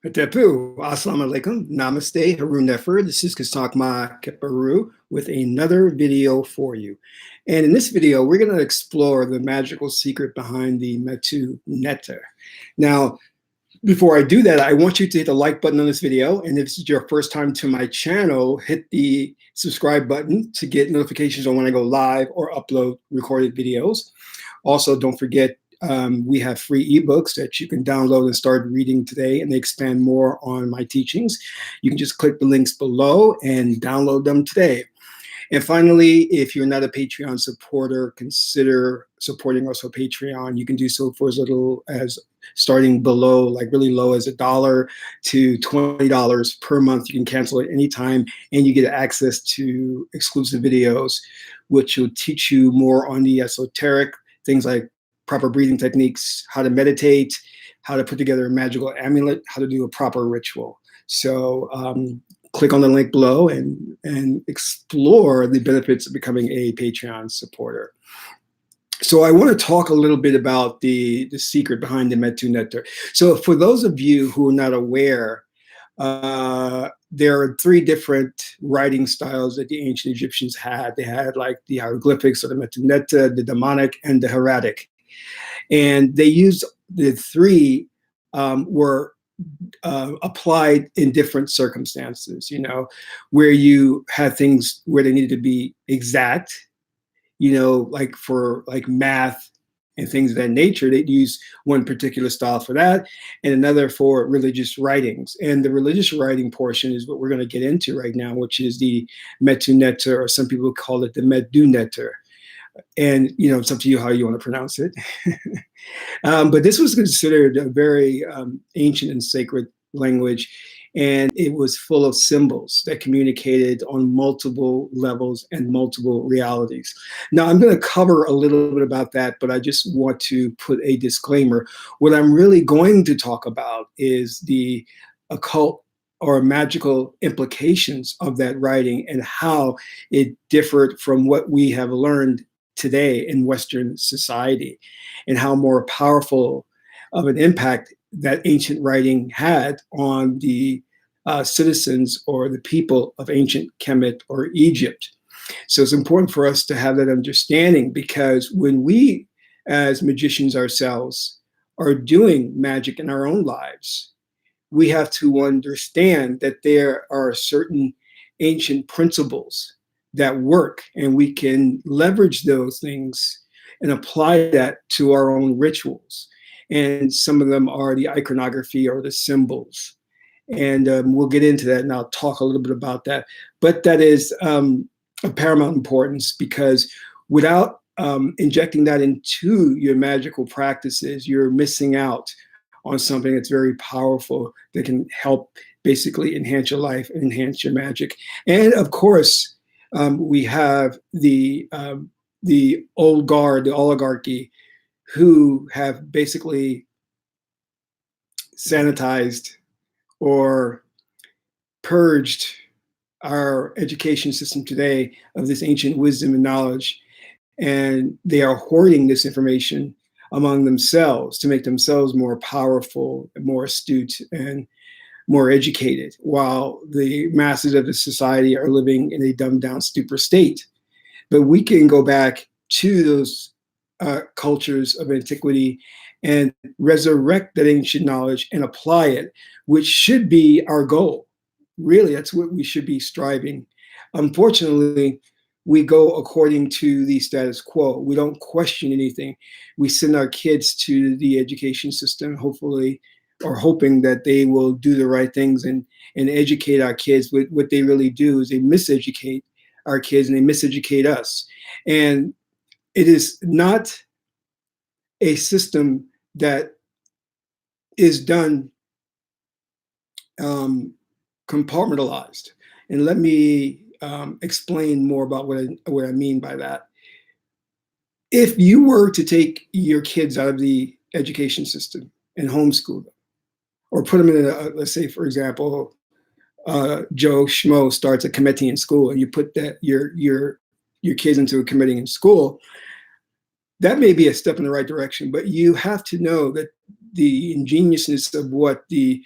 Tepu, Assalamu alaikum, Namaste, Haroon Nefer. This is Kasakma Keparu with another video for you. And in this video, we're going to explore the magical secret behind the Metu nectar. Now, before I do that, I want you to hit the like button on this video. And if this is your first time to my channel, hit the subscribe button to get notifications on when I go live or upload recorded videos. Also, don't forget, we have free ebooks that you can download and start reading today, and they expand more on my teachings. You can just click the links below and download them today. And finally, if you're not a Patreon supporter, consider supporting us on Patreon. You can do so for as little as starting below, like really low as $1 to $20 per month. You can cancel at any time, and you get access to exclusive videos, which will teach you more on the esoteric things like proper breathing techniques, how to meditate, how to put together a magical amulet, how to do a proper ritual. So click on the link below and explore the benefits of becoming a Patreon supporter. So I want to talk a little bit about the secret behind the Metu nectar. So for those of you who are not aware, there are three different writing styles that the ancient Egyptians had. They had like the hieroglyphics, or the Metu nectar, the demonic, and the hieratic. And they used the three were applied in different circumstances, where you had things where they needed to be exact, like for like math and things of that nature. They'd use one particular style for that and another for religious writings. And the religious writing portion is what we're going to get into right now, which is the Metu nectar, or some people call it the Medu nectar. And, it's up to you how you want to pronounce it. But this was considered a very ancient and sacred language, and it was full of symbols that communicated on multiple levels and multiple realities. Now, I'm going to cover a little bit about that, but I just want to put a disclaimer. What I'm really going to talk about is the occult or magical implications of that writing and how it differed from what we have learned today in Western society, and how more powerful of an impact that ancient writing had on the citizens or the people of ancient Kemet or Egypt. So it's important for us to have that understanding, because when we as magicians ourselves are doing magic in our own lives, we have to understand that there are certain ancient principles that work, and we can leverage those things and apply that to our own rituals. And some of them are the iconography or the symbols. And we'll get into that, and I'll talk a little bit about that. But that is of paramount importance, because without injecting that into your magical practices, you're missing out on something that's very powerful that can help basically enhance your life and enhance your magic. And of course, we have the old guard, the oligarchy, who have basically sanitized or purged our education system today of this ancient wisdom and knowledge. And they are hoarding this information among themselves to make themselves more powerful, more astute, and more educated, while the masses of the society are living in a dumbed down, stupid state. But we can go back to those cultures of antiquity and resurrect that ancient knowledge and apply it, which should be our goal. Really, that's what we should be striving. Unfortunately, we go according to the status quo. We don't question anything. We send our kids to the education system, hopefully, or hoping that they will do the right things and educate our kids. But what they really do is they miseducate our kids, and they miseducate us. And it is not a system that is done compartmentalized. And let me explain more about what I mean by that. If you were to take your kids out of the education system and homeschool them, or put them in let's say, for example, Joe Schmo starts a committee in school, and you put that your kids into a committee in school, that may be a step in the right direction. But you have to know that the ingeniousness of what the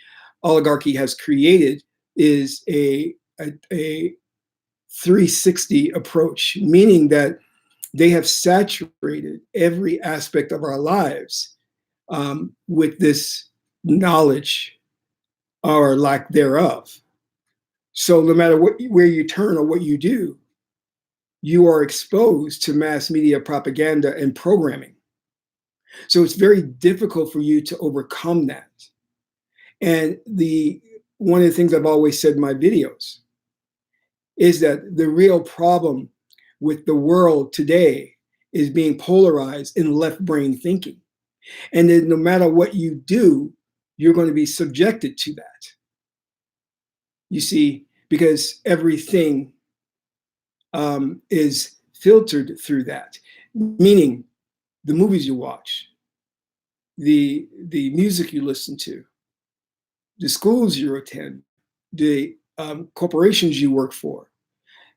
oligarchy has created is a 360 approach, meaning that they have saturated every aspect of our lives with this knowledge or lack thereof. So no matter where you turn or what you do, you are exposed to mass media propaganda and programming. So it's very difficult for you to overcome that. And one of the things I've always said in my videos is that the real problem with the world today is being polarized in left brain thinking. And then no matter what you do, you're going to be subjected to that. You see, because everything is filtered through that, meaning the movies you watch, the music you listen to, the schools you attend, the corporations you work for,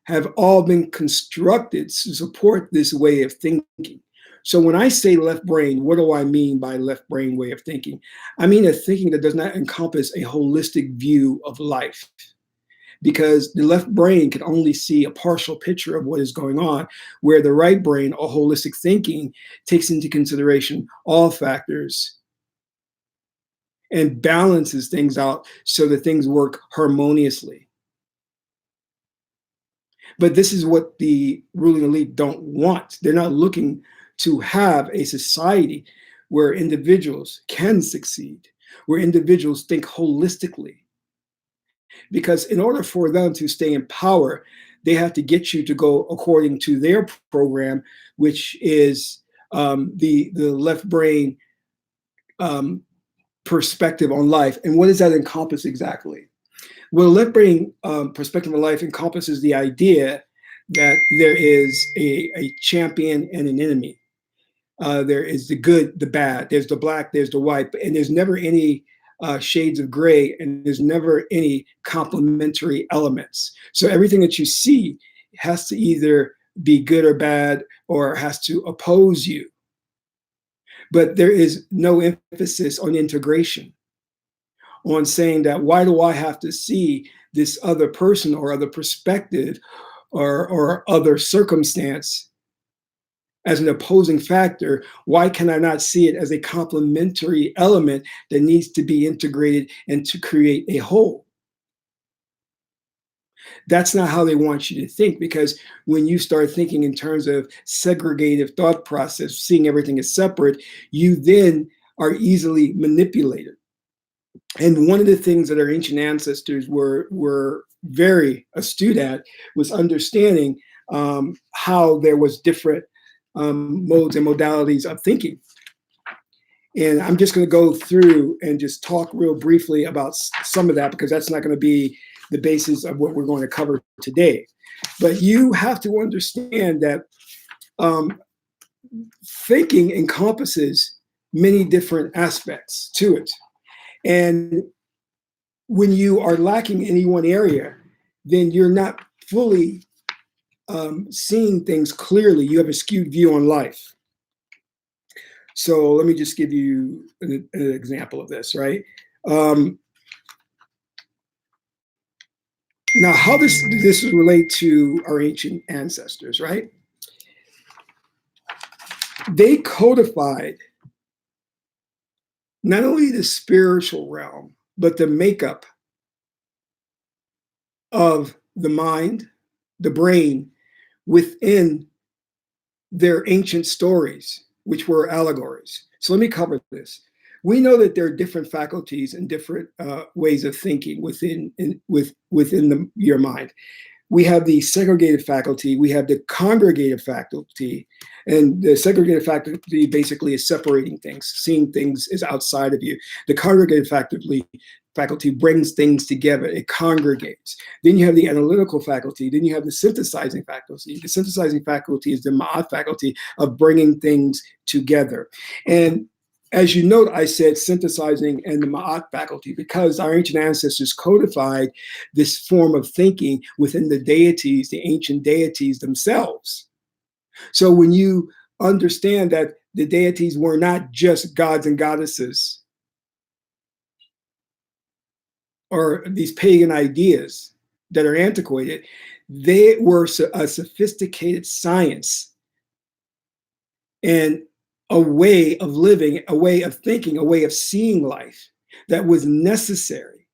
have all been constructed to support this way of thinking. So when I say left brain, what do I mean by left brain way of thinking? I mean a thinking that does not encompass a holistic view of life, because the left brain can only see a partial picture of what is going on, where the right brain, or holistic thinking, takes into consideration all factors and balances things out so that things work harmoniously. But this is what the ruling elite don't want. They're not looking to have a society where individuals can succeed, where individuals think holistically. Because in order for them to stay in power, they have to get you to go according to their program, which is the left brain perspective on life. And what does that encompass exactly? Well, left brain perspective on life encompasses the idea that there is a champion and an enemy. There is the good, the bad, there's the black, there's the white, and there's never any shades of gray, and there's never any complementary elements. So everything that you see has to either be good or bad, or has to oppose you. But there is no emphasis on integration, on saying that, why do I have to see this other person or other perspective or other circumstance as an opposing factor? Why can I not see it as a complementary element that needs to be integrated and to create a whole? That's not how they want you to think, because when you start thinking in terms of segregative thought process, seeing everything as separate, you then are easily manipulated. And one of the things that our ancient ancestors were very astute at was understanding how there was different modes and modalities of thinking. And I'm just going to go through and just talk real briefly about some of that, because that's not going to be the basis of what we're going to cover today. But you have to understand that thinking encompasses many different aspects to it. And when you are lacking in any one area, then you're not fully seeing things clearly. You have a skewed view on life. So let me just give you an example of this, right? Now, how this relate to our ancient ancestors, right? They codified not only the spiritual realm, but the makeup of the mind, the brain, within their ancient stories, which were allegories. So let me cover this. We know that there are different faculties and different ways of thinking within your mind. We have the segregated faculty, we have the congregated faculty, and the segregated faculty basically is separating things, seeing things as outside of you. The congregated faculty brings things together, it congregates. Then you have the analytical faculty, then you have the synthesizing faculty. The synthesizing faculty is the ma'at faculty of bringing things together. And as you note, I said synthesizing and the ma'at faculty, because our ancient ancestors codified this form of thinking within the deities, the ancient deities themselves. So when you understand that the deities were not just gods and goddesses, or these pagan ideas that are antiquated, they were a sophisticated science and a way of living, a way of thinking, a way of seeing life that was necessary.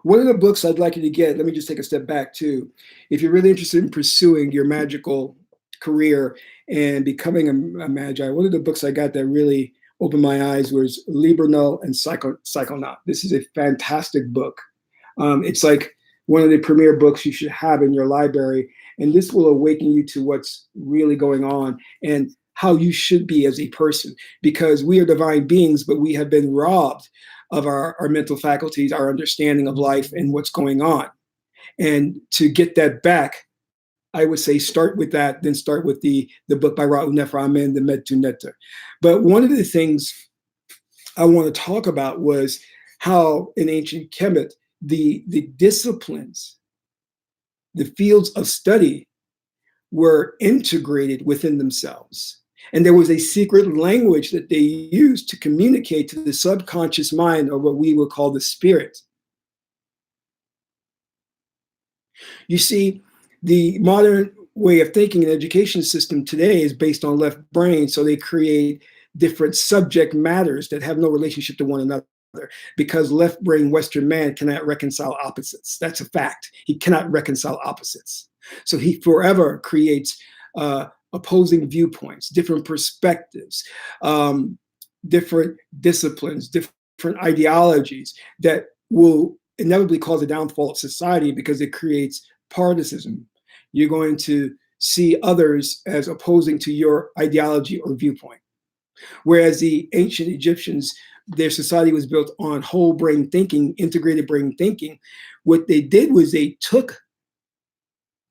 One of the books I'd like you to get, let me just take a step back too. If you're really interested in pursuing your magical career and becoming a magi, one of the books I got that really opened my eyes was Libernal and Psychonaut. This is a fantastic book. It's like one of the premier books you should have in your library. And this will awaken you to what's really going on and how you should be as a person, because we are divine beings, but we have been robbed of our mental faculties, our understanding of life and what's going on. And to get that back, I would say start with that, then start with the book by Ra'u Neframen, the Metu. But one of the things I want to talk about was how in ancient Kemet, the disciplines, the fields of study were integrated within themselves. And there was a secret language that they used to communicate to the subconscious mind, or what we would call the spirit. You see, the modern way of thinking in the education system today is based on left brain, so they create different subject matters that have no relationship to one another, because left brain Western man cannot reconcile opposites. That's a fact. He cannot reconcile opposites. So he forever creates opposing viewpoints, different perspectives, different disciplines, different ideologies that will inevitably cause a downfall of society because it creates partisanship. You're going to see others as opposing to your ideology or viewpoint. Whereas the ancient Egyptians, their society was built on whole brain thinking, integrated brain thinking. What they did was they took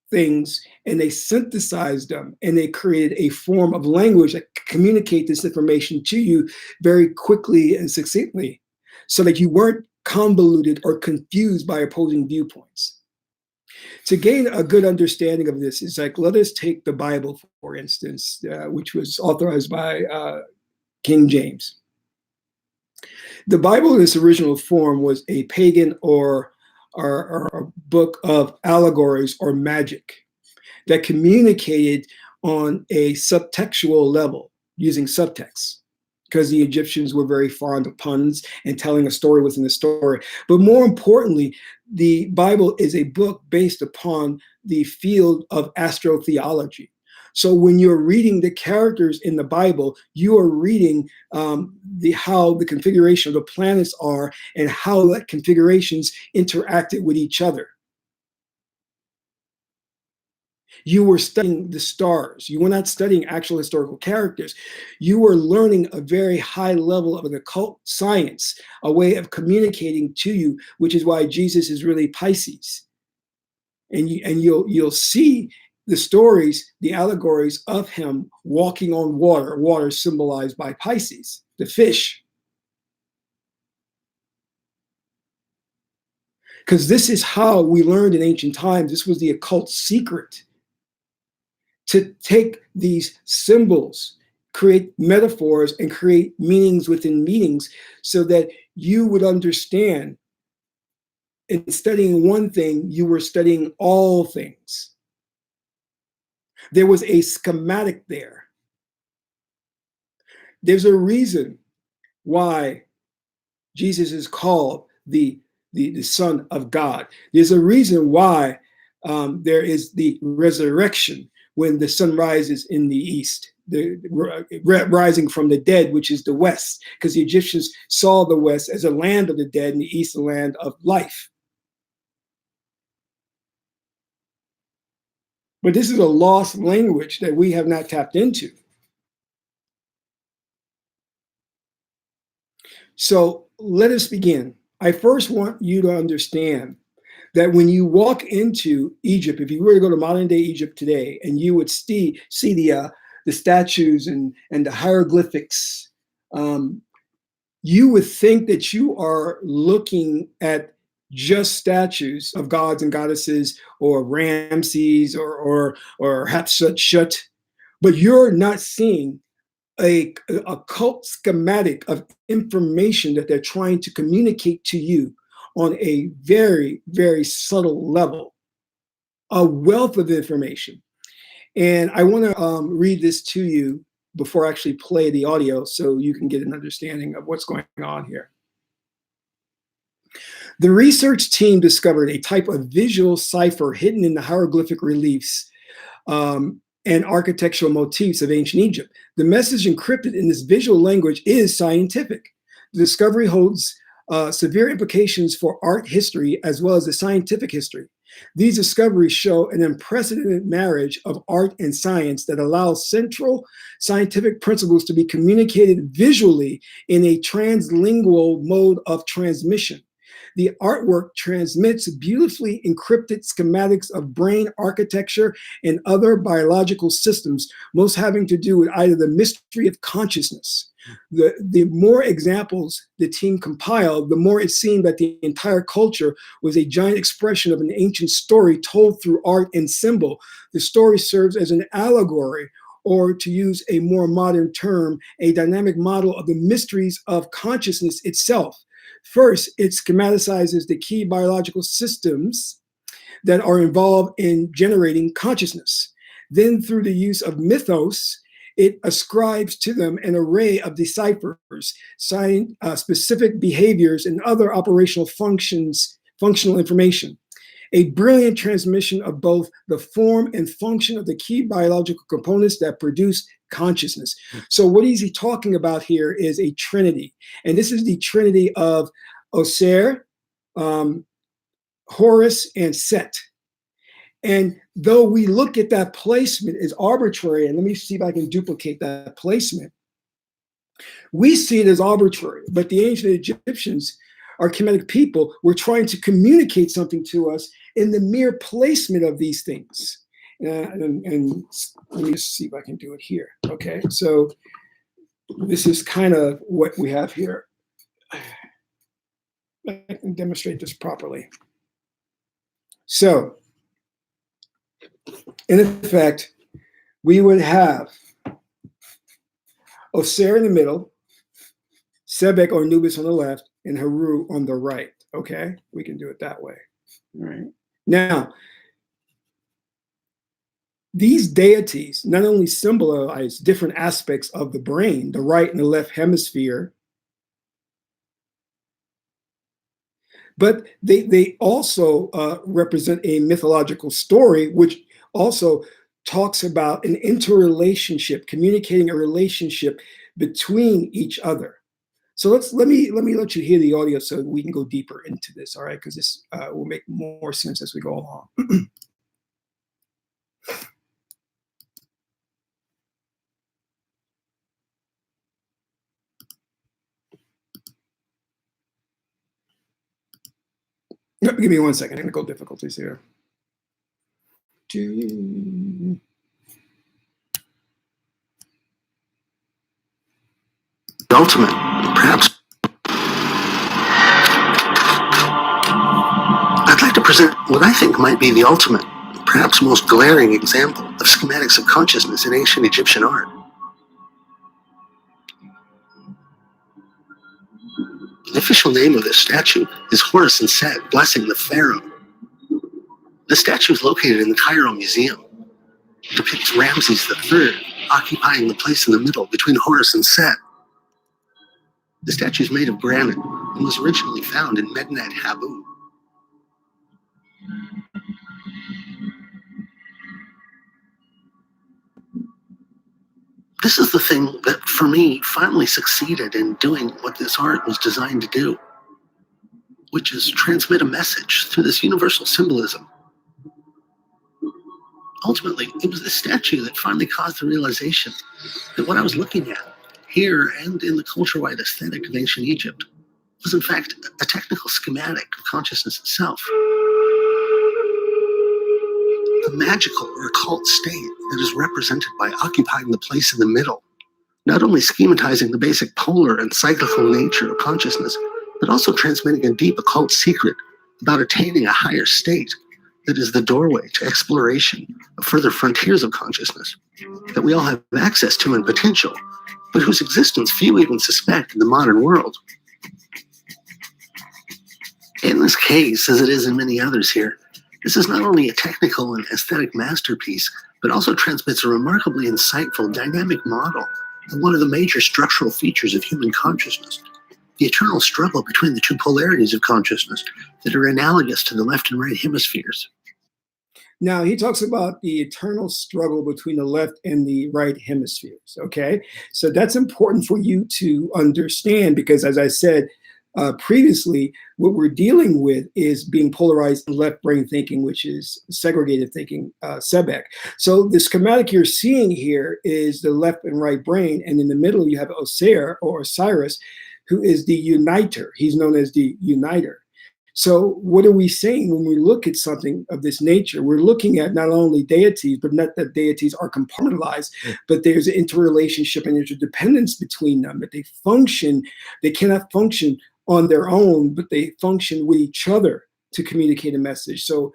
things and they synthesized them and they created a form of language that communicate this information to you very quickly and succinctly, so that you weren't convoluted or confused by opposing viewpoints. To gain a good understanding of this, is like, let us take the Bible, for instance, which was authorized by King James. The Bible in its original form was a pagan or a book of allegories or magic that communicated on a subtextual level using subtext, because the Egyptians were very fond of puns and telling a story within a story. But more importantly, the Bible is a book based upon the field of astrotheology. So when you're reading the characters in the Bible, you are reading how the configuration of the planets are and how that configurations interacted with each other. You were studying the stars. You were not studying actual historical characters. You were learning a very high level of an occult science, a way of communicating to you, which is why Jesus is really Pisces. And you'll see the stories, the allegories of him walking on water, water symbolized by Pisces, the fish. Because this is how we learned in ancient times. This was the occult secret, to take these symbols, create metaphors, and create meanings within meanings, so that you would understand in studying one thing, you were studying all things. There was a schematic there. There's a reason why Jesus is called the Son of God. There's a reason why there is the resurrection when the sun rises in the east, rising from the dead, which is the west, because the Egyptians saw the west as a land of the dead and the east a land of life. But this is a lost language that we have not tapped into. So let us begin. I first want you to understand that when you walk into Egypt, if you were to go to modern day Egypt today, and you would see the statues and the hieroglyphics, you would think that you are looking at just statues of gods and goddesses, or Ramses or Hatshepsut, but you're not seeing a cult schematic of information that they're trying to communicate to you on a very, very subtle level, a wealth of information. And I want to read this to you before I actually play the audio so you can get an understanding of what's going on here. The research team discovered a type of visual cipher hidden in the hieroglyphic reliefs and architectural motifs of ancient Egypt. The message encrypted in this visual language is scientific. The discovery holds severe implications for art history as well as the scientific history. These discoveries show an unprecedented marriage of art and science that allows central scientific principles to be communicated visually in a translingual mode of transmission. The artwork transmits beautifully encrypted schematics of brain architecture and other biological systems, most having to do with either the mystery of consciousness. The more examples the team compiled, the more it seemed that the entire culture was a giant expression of an ancient story told through art and symbol. The story serves as an allegory, or to use a more modern term, a dynamic model of the mysteries of consciousness itself. First, it schematizes the key biological systems that are involved in generating consciousness. Then, through the use of mythos, it ascribes to them an array of deciphers, specific behaviors, and other operational functional information. A brilliant transmission of both the form and function of the key biological components that produce consciousness. So what is he talking about here is a trinity. And this is the trinity of Osir, Horus, and Set. And though we look at that placement as arbitrary, and let me see if I can duplicate that placement, we see it as arbitrary. But the ancient Egyptians, our Kemetic people, were trying to communicate something to us in the mere placement of these things. And let me just see if I can do it here. Okay, so this is kind of what we have here. I can demonstrate this properly. So, in effect, we would have Osir in the middle, Sebek or Anubis on the left, and Heru on the right. Okay, we can do it that way. All right. Now, these deities not only symbolize different aspects of the brain, the right and the left hemisphere, but they also represent a mythological story, which also talks about an interrelationship, communicating a relationship between each other. So let me let you hear the audio so we can go deeper into this, all right? Because this will make more sense as we go along. No, give me 1 second. Technical difficulties here. The ultimate, perhaps. I'd like to present what I think might be the ultimate, perhaps most glaring example of schematics of consciousness in ancient Egyptian art. The official name of this statue is Horus and Set blessing the pharaoh. The statue is located in the Cairo Museum. It depicts Ramses III occupying the place in the middle between Horus and Set. The statue is made of granite and was originally found in Medinet Habu. This is the thing that, for me, finally succeeded in doing what this art was designed to do, which is transmit a message through this universal symbolism. Ultimately, it was this statue that finally caused the realization that what I was looking at here and in the culture-wide aesthetic of ancient Egypt was in fact a technical schematic of consciousness itself. The magical or occult state that is represented by occupying the place in the middle, not only schematizing the basic polar and cyclical nature of consciousness, but also transmitting a deep occult secret about attaining a higher state that is the doorway to exploration of further frontiers of consciousness that we all have access to and potential, but whose existence few even suspect in the modern world. In this case, as it is in many others here, this is not only a technical and aesthetic masterpiece, but also transmits a remarkably insightful, dynamic model of one of the major structural features of human consciousness, the eternal struggle between the two polarities of consciousness that are analogous to the left and right hemispheres. Now, he talks about the eternal struggle between the left and the right hemispheres, okay? So that's important for you to understand because, as I said previously, what we're dealing with is being polarized left brain thinking, which is segregated thinking, SEBEC. So the schematic you're seeing here is the left and right brain, and in the middle you have Osiris, who is the uniter. He's known as the uniter. So what are we saying when we look at something of this nature? We're looking at not only deities, but not that deities are compartmentalized, but there's an interrelationship and interdependence between them, that they cannot function on their own, but they function with each other to communicate a message. So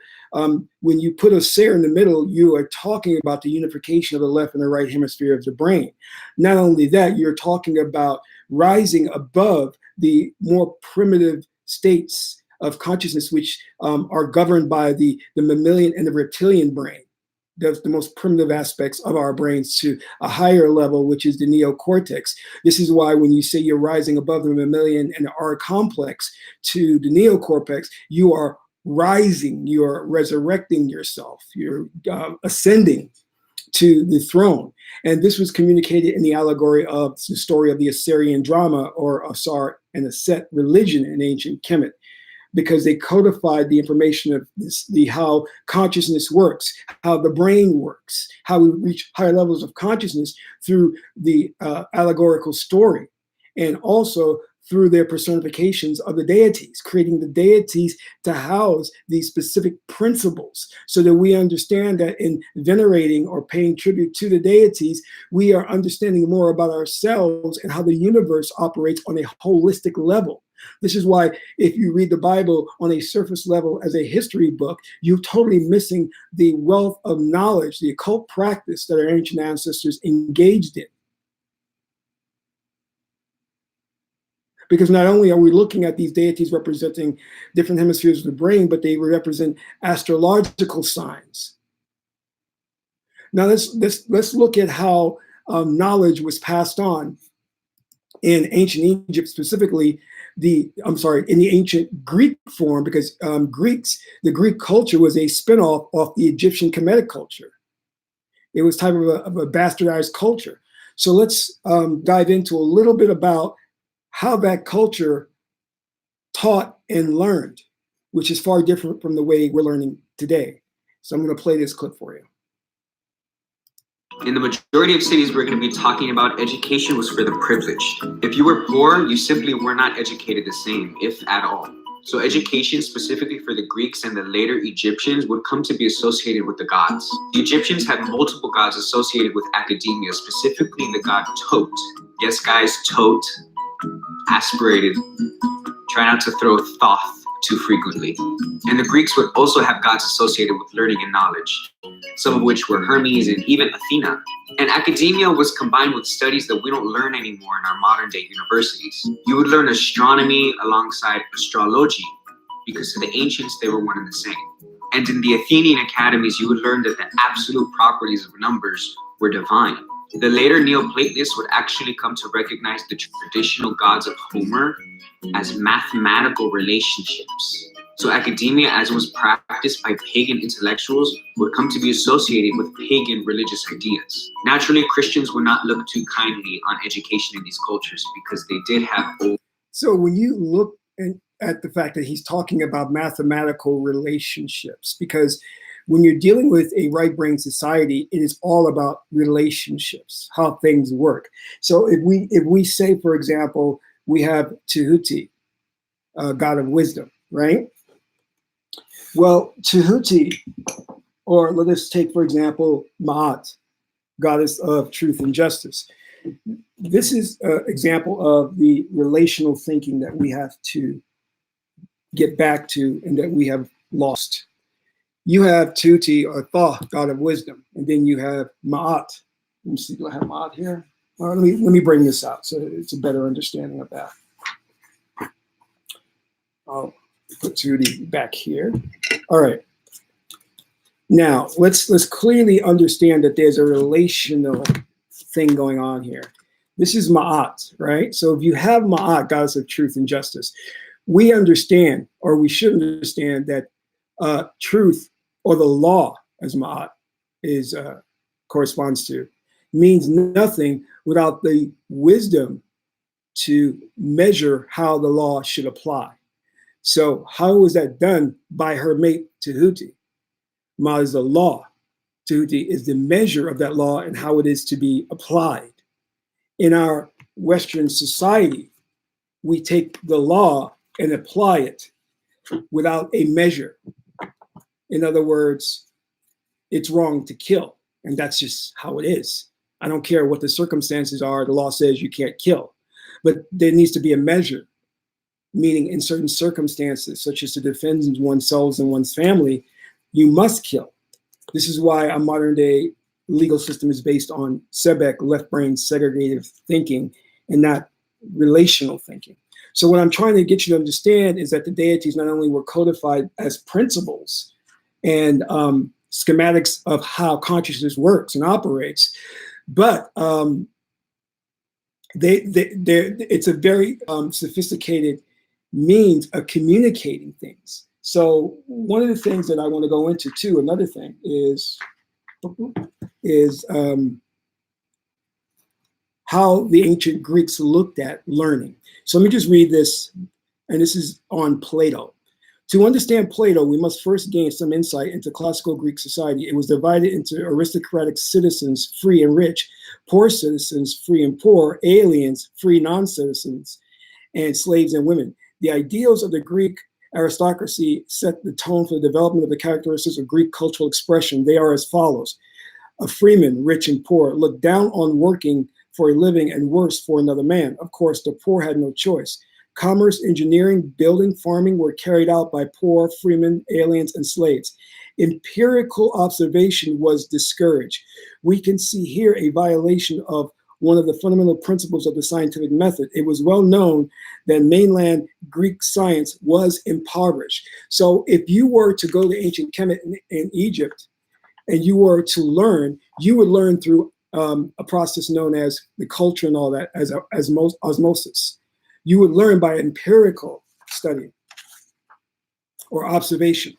when you put Osiris in the middle, you are talking about the unification of the left and the right hemisphere of the brain. Not only that, you're talking about rising above the more primitive states of consciousness, which are governed by the mammalian and the reptilian brain, the most primitive aspects of our brains, to a higher level, which is the neocortex. This is why when you say you're rising above the mammalian and the R complex to the neocortex, you are rising, you're resurrecting yourself, you're ascending to the throne. And this was communicated in the allegory of the story of the Assyrian drama, or Asar and Aset religion in ancient Kemet, because they codified the information of how consciousness works, how the brain works, how we reach higher levels of consciousness through the allegorical story, and also through their personifications of the deities, creating the deities to house these specific principles, so that we understand that in venerating or paying tribute to the deities, we are understanding more about ourselves and how the universe operates on a holistic level. This is why if you read the Bible on a surface level as a history book, you're totally missing the wealth of knowledge, the occult practice that our ancient ancestors engaged in. Because not only are we looking at these deities representing different hemispheres of the brain, but they represent astrological signs. Now let's look at how knowledge was passed on in ancient Egypt, specifically in the ancient Greek form, because the Greek culture was a spinoff of the Egyptian Kemetic culture. It was type of a bastardized culture. So let's dive into a little bit about how that culture taught and learned, which is far different from the way we're learning today. So I'm going to play this clip for you. In the majority of cities we're going to be talking about, education was for the privileged. If you were poor, you simply were not educated the same, if at all. So education, specifically for the Greeks and the later Egyptians, would come to be associated with the gods. The Egyptians had multiple gods associated with academia, specifically the god Tot. Yes, guys, Tot, aspirated. Try not to throw Thoth too frequently. And the Greeks would also have gods associated with learning and knowledge, some of which were Hermes and even Athena. And academia was combined with studies that we don't learn anymore in our modern day universities. You would learn astronomy alongside astrology, because to the ancients, they were one and the same. And in the Athenian academies, you would learn that the absolute properties of numbers were divine. The later Neoplatonists would actually come to recognize the traditional gods of Homer as mathematical relationships. So academia, as it was practiced by pagan intellectuals, would come to be associated with pagan religious ideas. Naturally, Christians would not look too kindly on education in these cultures because they did have old. So when you look at the fact that he's talking about mathematical relationships, because when you're dealing with a right brain society, it is all about relationships, how things work. So if we say, for example, we have Tehuti, god of wisdom, right? Well, Tehuti, or let us take, for example, Ma'at, goddess of truth and justice. This is an example of the relational thinking that we have to get back to and that we have lost. You have Tuti, or Thoth, god of wisdom, and then you have Ma'at. Let me see, do I have Ma'at here? Let me bring this out so it's a better understanding of that. I'll put 2D back here. All right. Now let's clearly understand that there's a relational thing going on here. This is Ma'at, right? So if you have Ma'at, goddess of truth and justice, we understand, or we should understand, that truth, or the law, as Ma'at is corresponds to, means nothing without the wisdom to measure how the law should apply. So how was that done? By her mate Tahuti. Ma is the law. Tahuti is the measure of that law and how it is to be applied. In our Western society, we take the law and apply it without a measure. In other words, it's wrong to kill, and that's just how it is. I don't care what the circumstances are, the law says you can't kill. But there needs to be a measure, meaning in certain circumstances, such as to defend oneself and one's family, you must kill. This is why our modern day legal system is based on Sebek, left brain segregative thinking, and not relational thinking. So what I'm trying to get you to understand is that the deities not only were codified as principles and schematics of how consciousness works and operates, but it's a very sophisticated means of communicating things. So one of the things that I want to go into too, another thing is how the ancient Greeks looked at learning. So let me just read this, and this is on Plato. To understand Plato, we must first gain some insight into classical Greek society. It was divided into aristocratic citizens, free and rich, poor citizens, free and poor, aliens, free non-citizens, and slaves and women. The ideals of the Greek aristocracy set the tone for the development of the characteristics of Greek cultural expression. They are as follows. A freeman, rich and poor, looked down on working for a living and worse for another man. Of course, the poor had no choice. Commerce, engineering, building, farming were carried out by poor, freemen, aliens, and slaves. Empirical observation was discouraged. We can see here a violation of one of the fundamental principles of the scientific method. It was well known that mainland Greek science was impoverished. So if you were to go to ancient Kemet in Egypt and you were to learn, you would learn through a process known as the culture and all that, as osmosis. You would learn by empirical study or observation,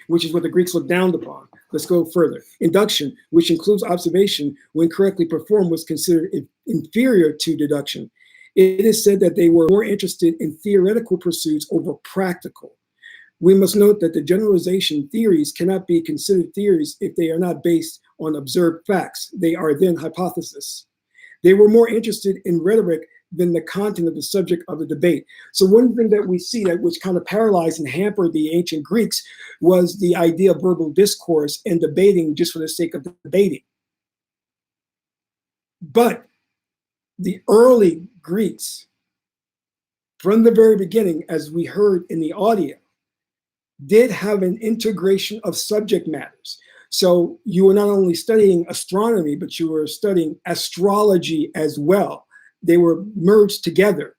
which is what the Greeks looked down upon. Let's go further. Induction, which includes observation, when correctly performed, was considered inferior to deduction. It is said that they were more interested in theoretical pursuits over practical. We must note that the generalization theories cannot be considered theories if they are not based on observed facts. They are then hypotheses. They were more interested in rhetoric than the content of the subject of the debate. So one thing that we see that which kind of paralyzed and hampered the ancient Greeks was the idea of verbal discourse and debating just for the sake of debating. But the early Greeks, from the very beginning, as we heard in the audio, did have an integration of subject matters. So you were not only studying astronomy, but you were studying astrology as well. They were merged together.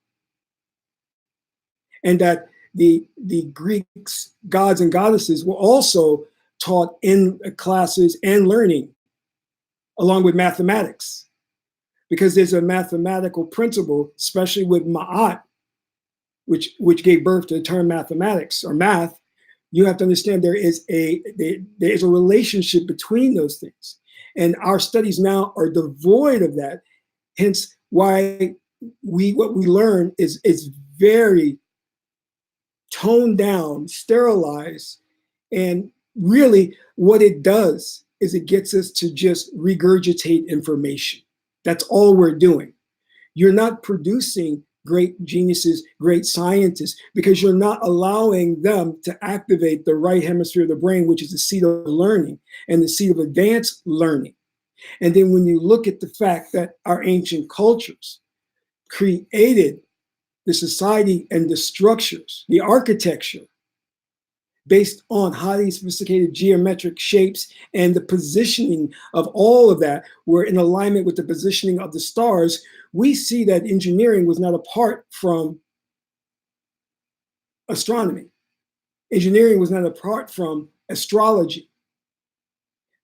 And that the Greeks, gods and goddesses, were also taught in classes and learning, along with mathematics. Because there's a mathematical principle, especially with Ma'at, which gave birth to the term mathematics or math. You have to understand there is a relationship between those things. And our studies now are devoid of that. Hence why what we learn is very toned down, sterilized. And really what it does is it gets us to just regurgitate information. That's all we're doing. You're not producing great geniuses, great scientists, because you're not allowing them to activate the right hemisphere of the brain, which is the seat of learning and the seat of advanced learning. And then when you look at the fact that our ancient cultures created the society and the structures, the architecture, based on highly sophisticated geometric shapes and the positioning of all of that were in alignment with the positioning of the stars, we see that engineering was not apart from astronomy. Engineering was not apart from astrology,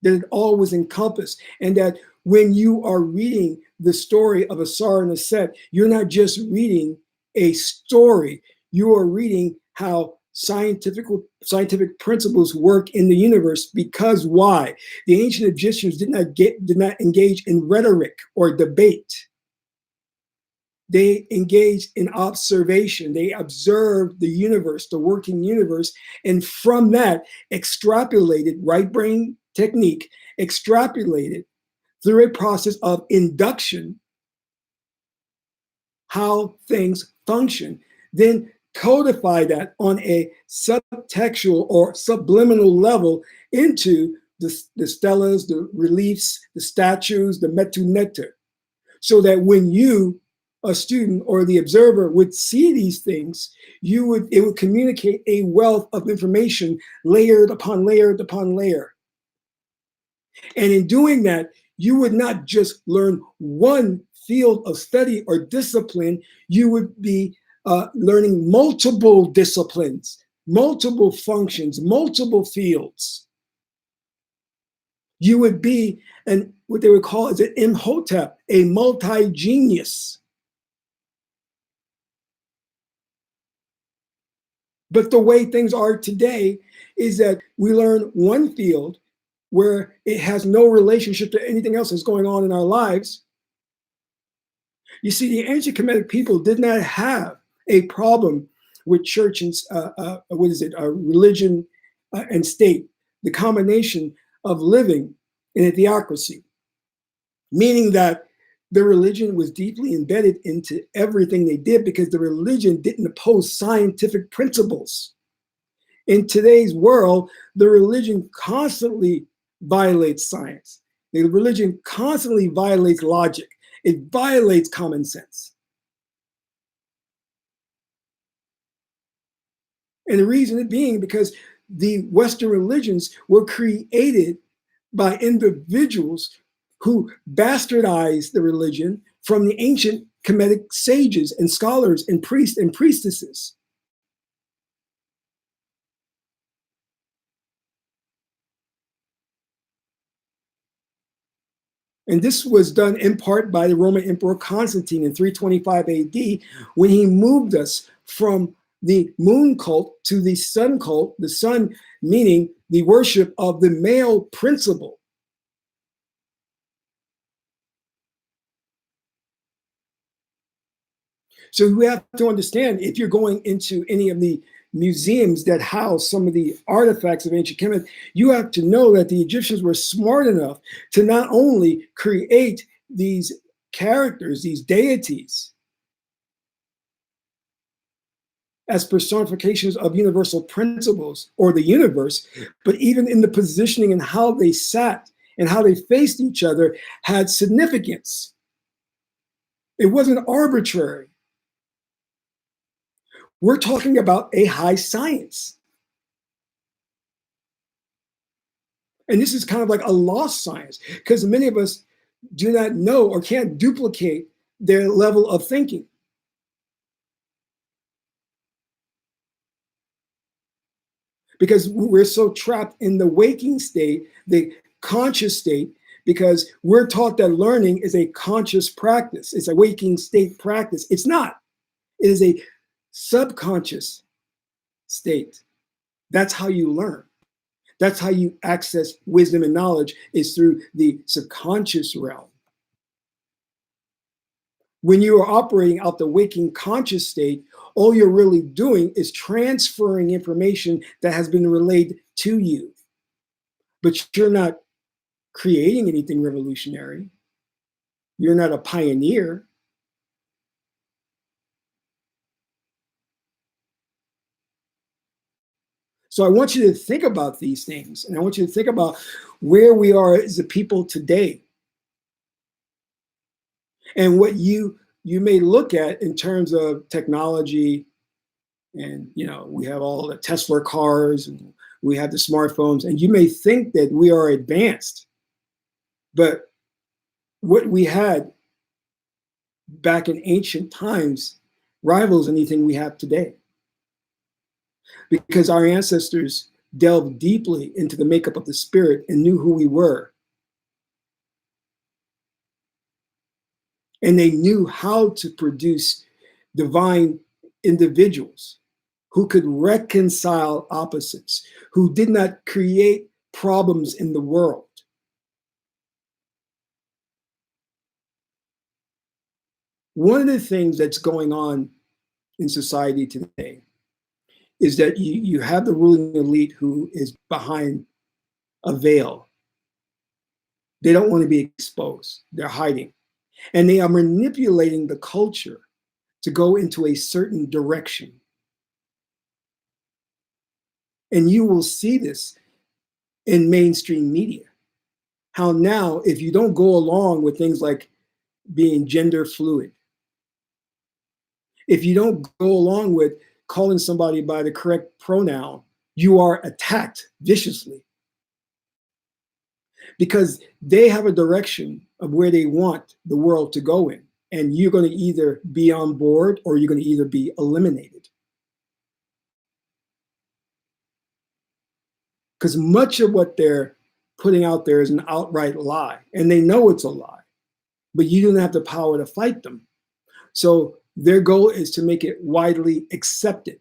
that it all was encompassed, and that when you are reading the story of Asar and Aset, you're not just reading a story, you are reading how scientific principles work in the universe. Because why? The ancient Egyptians did not engage in rhetoric or debate. They engaged in observation. They observed the universe, the working universe, and from that extrapolated, right brain technique, extrapolated through a process of induction how things function, then codify that on a subtextual or subliminal level into the stelas, the reliefs, the statues, the Metu nectar, so that when you, a student or the observer, would see these things, it would communicate a wealth of information layered upon layered upon layer. And in doing that, you would not just learn one field of study or discipline, you would be learning multiple disciplines, multiple functions, multiple fields. You would be what they would call as an Imhotep, a multi-genius. But the way things are today is that we learn one field where it has no relationship to anything else that's going on in our lives. You see, the ancient Kemetic people did not have a problem with church and religion and state, the combination of living in a theocracy, meaning that the religion was deeply embedded into everything they did because the religion didn't oppose scientific principles. In today's world, the religion constantly violates science. The religion constantly violates logic. It violates common sense. And the reason being because the Western religions were created by individuals who bastardized the religion from the ancient Kemetic sages and scholars and priests and priestesses. And this was done in part by the Roman Emperor Constantine in 325 AD, when he moved us from the moon cult to the sun cult, the sun meaning the worship of the male principle. So you have to understand, if you're going into any of the museums that house some of the artifacts of ancient Kemet, you have to know that the Egyptians were smart enough to not only create these characters, these deities, as personifications of universal principles or the universe, but even in the positioning and how they sat and how they faced each other had significance. It wasn't arbitrary. We're talking about a high science. And this is kind of like a lost science because many of us do not know or can't duplicate their level of thinking. Because we're so trapped in the waking state, the conscious state, because we're taught that learning is a conscious practice. It's a waking state practice. It's not. It is a subconscious state. That's how you learn. That's how you access wisdom and knowledge, is through the subconscious realm. When you are operating out the waking conscious state, all you're really doing is transferring information that has been relayed to you. But you're not creating anything revolutionary. You're not a pioneer. So I want you to think about these things, and I want you to think about where we are as a people today. And what you may look at in terms of technology And, you know, we have all the Tesla cars and we have the smartphones, and you may think that we are advanced, but what we had back in ancient times rivals anything we have today, because our ancestors delved deeply into the makeup of the spirit and knew who we were. And they knew how to produce divine individuals who could reconcile opposites, who did not create problems in the world. One of the things that's going on in society today is that you have the ruling elite who is behind a veil. They don't want to be exposed. They're hiding. And they are manipulating the culture to go into a certain direction. And you will see this in mainstream media. How now, if you don't go along with things like being gender fluid, if you don't go along with calling somebody by the correct pronoun, you are attacked viciously. Because they have a direction of where they want the world to go in. And you're going to either be on board or you're going to either be eliminated. Because much of what they're putting out there is an outright lie. And they know it's a lie. But you don't have the power to fight them. So their goal is to make it widely accepted.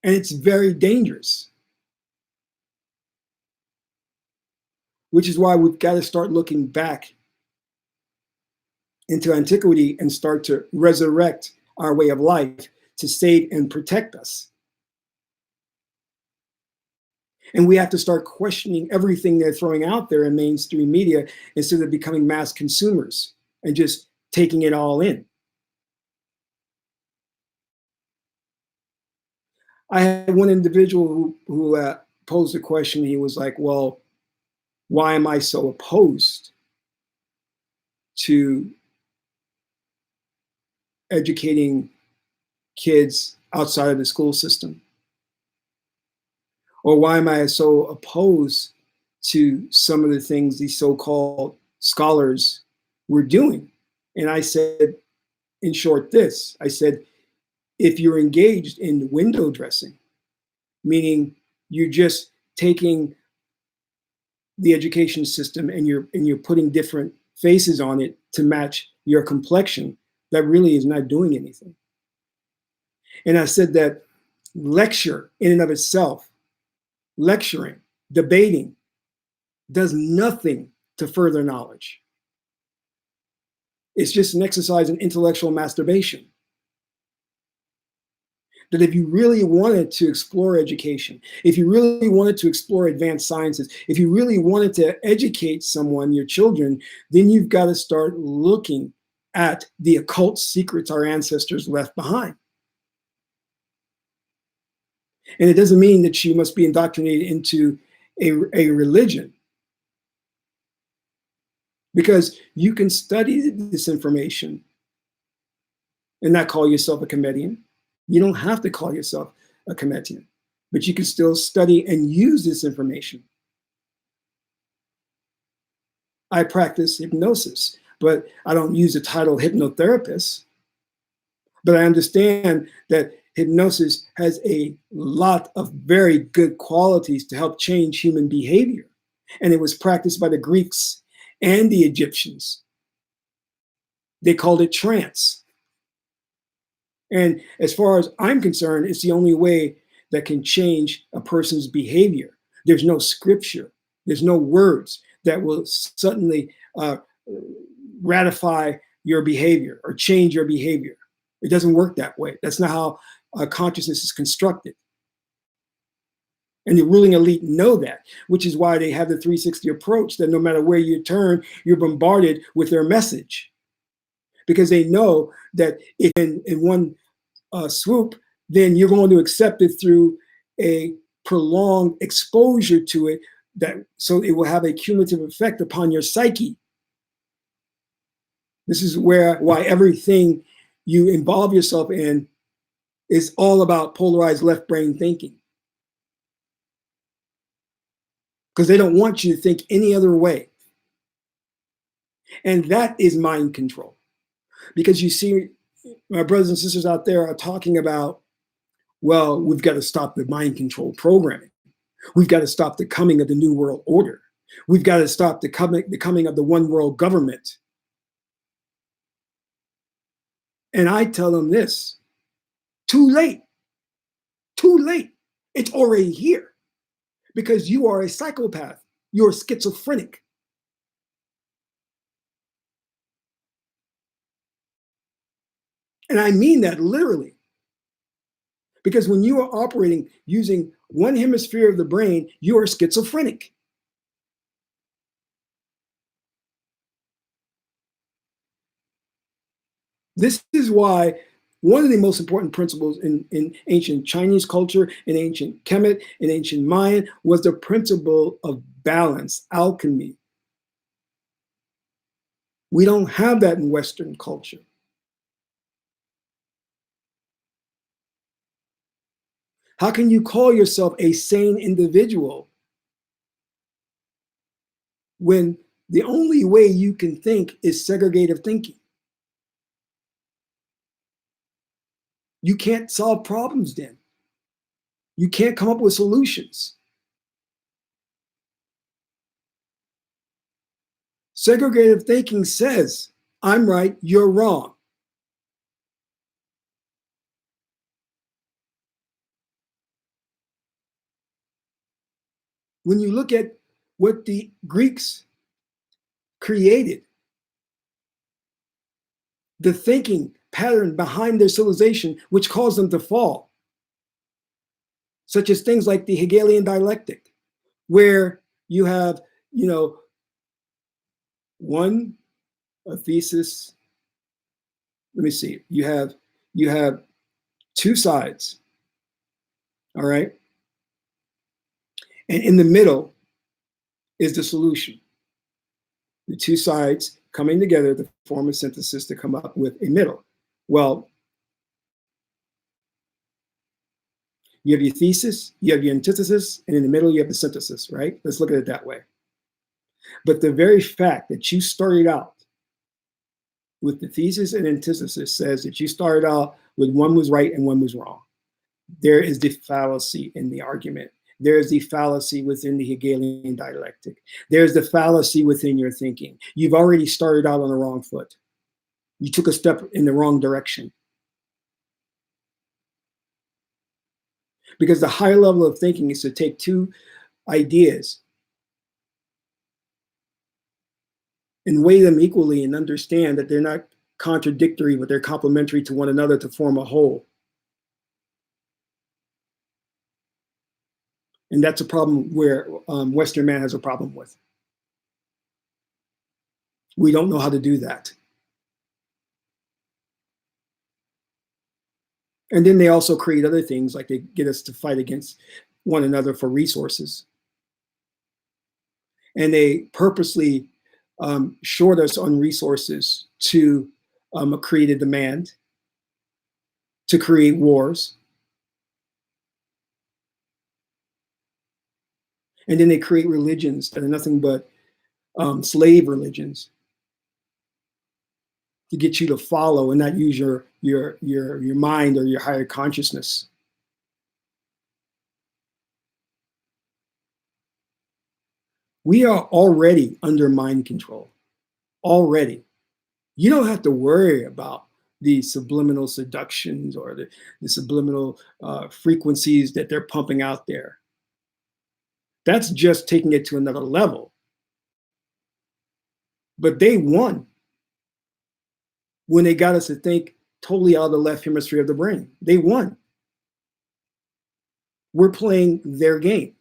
And it's very dangerous. Which is why we've got to start looking back into antiquity and start to resurrect our way of life to save and protect us. And we have to start questioning everything they're throwing out there in mainstream media instead of becoming mass consumers and just taking it all in. I had one individual who posed a question. He was like, well, why am I so opposed to educating kids outside of the school system? Or why am I so opposed to some of the things these so-called scholars were doing? And I said, in short, this. I said, if you're engaged in window dressing, meaning you're just taking the education system and you're putting different faces on it to match your complexion, that really is not doing anything. And I said that lecture in and of itself, lecturing, debating, does nothing to further knowledge. It's just an exercise in intellectual masturbation. That if you really wanted to explore education, if you really wanted to explore advanced sciences, if you really wanted to educate someone, your children, then you've got to start looking at the occult secrets our ancestors left behind. And it doesn't mean that you must be indoctrinated into a religion. Because you can study this information and not call yourself a comedian. You don't have to call yourself a comedian, but you can still study and use this information. I practice hypnosis, but I don't use the title hypnotherapist. But I understand that hypnosis has a lot of very good qualities to help change human behavior. And it was practiced by the Greeks and the Egyptians. They called it trance. And as far as I'm concerned, it's the only way that can change a person's behavior. There's no scripture, there's no words that will suddenly ratify your behavior or change your behavior. It doesn't work that way. That's not how consciousness is constructed. And the ruling elite know that, which is why they have the 360 approach, that no matter where you turn, you're bombarded with their message. Because they know that if in one swoop, then you're going to accept it through a prolonged exposure to it, that so it will have a cumulative effect upon your psyche. This is why everything you involve yourself in is all about polarized left brain thinking. Because they don't want you to think any other way. And that is mind control. Because you see, my brothers and sisters out there are talking about, well, we've got to stop the mind control programming. We've got to stop the coming of the New World Order. We've got to stop the coming of the one world government. And I tell them this, too late, too late. It's already here because you are a psychopath. You're schizophrenic. And I mean that literally. Because when you are operating using one hemisphere of the brain, you are schizophrenic. This is why one of the most important principles in ancient Chinese culture, in ancient Kemet, in ancient Mayan, was the principle of balance, alchemy. We don't have that in Western culture. How can you call yourself a sane individual when the only way you can think is segregative thinking? You can't solve problems then. You can't come up with solutions. Segregative thinking says, I'm right, you're wrong. When you look at what the Greeks created, the thinking pattern behind their civilization, which caused them to fall, such as things like the Hegelian dialectic, where you have, a thesis. Let me see. You have two sides, all right? And in the middle is the solution. The two sides coming together to form a synthesis to come up with a middle. Well, you have your thesis, you have your antithesis, and in the middle you have the synthesis, right? Let's look at it that way. But the very fact that you started out with the thesis and antithesis says that you started out with one was right and one was wrong. There is the fallacy in the argument. There's the fallacy within the Hegelian dialectic. There's the fallacy within your thinking. You've already started out on the wrong foot. You took a step in the wrong direction. Because the higher level of thinking is to take two ideas and weigh them equally and understand that they're not contradictory, but they're complementary to one another to form a whole. And that's a problem where Western man has a problem with. We don't know how to do that. And then they also create other things, like they get us to fight against one another for resources. And they purposely short us on resources to create a demand, to create wars. And then they create religions that are nothing but slave religions to get you to follow and not use your mind or your higher consciousness. We are already under mind control. Already. You don't have to worry about the subliminal seductions or the subliminal frequencies that they're pumping out there. That's just taking it to another level. But they won when they got us to think totally out of the left hemisphere of the brain. They won. We're playing their game.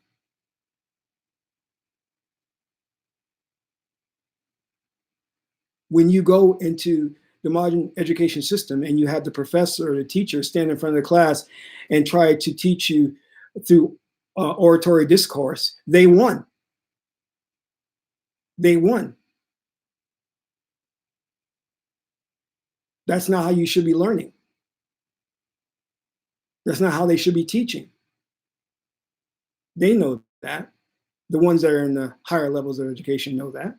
When you go into the modern education system and you have the professor or the teacher stand in front of the class and try to teach you through oratory discourse, they won. They won. That's not how you should be learning. That's not how they should be teaching. They know that. The ones that are in the higher levels of education know that.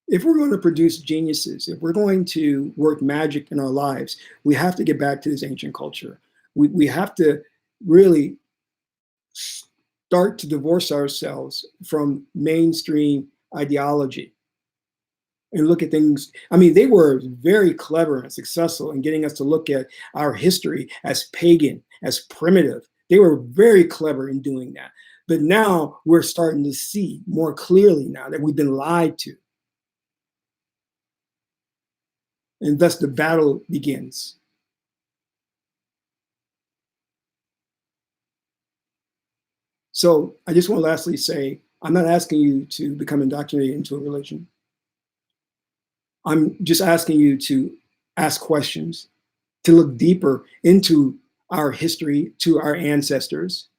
If we're going to produce geniuses, if we're going to work magic in our lives, we have to get back to this ancient culture. We have to really start to divorce ourselves from mainstream ideology and look at things. I mean, they were very clever and successful in getting us to look at our history as pagan, as primitive. They were very clever in doing that. But now we're starting to see more clearly now that we've been lied to. And thus the battle begins. So I just want to lastly say, I'm not asking you to become indoctrinated into a religion. I'm just asking you to ask questions, to look deeper into our history, to our ancestors,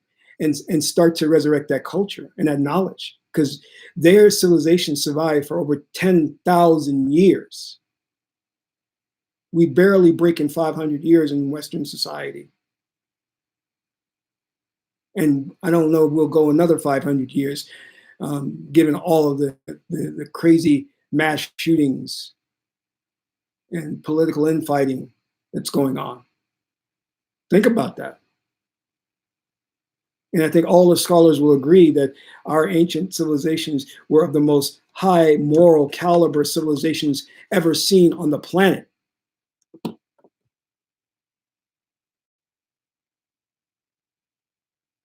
and start to resurrect that culture and that knowledge, because their civilization survived for over 10,000 years. We barely break in 500 years in Western society. And I don't know if we'll go another 500 years, given all of the crazy mass shootings and political infighting that's going on. Think about that. And I think all the scholars will agree that our ancient civilizations were of the most high moral caliber civilizations ever seen on the planet.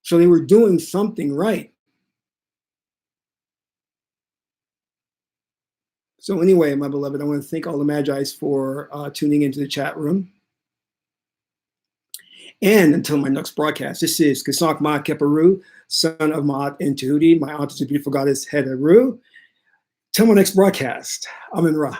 So they were doing something right. So anyway, my beloved, I want to thank all the Magi's for tuning into the chat room. And until my next broadcast, this is Kasak Ma Keparu, son of Maat and Tahuti. My aunt is the beautiful goddess Hedaru. Till my next broadcast, Amin Ra.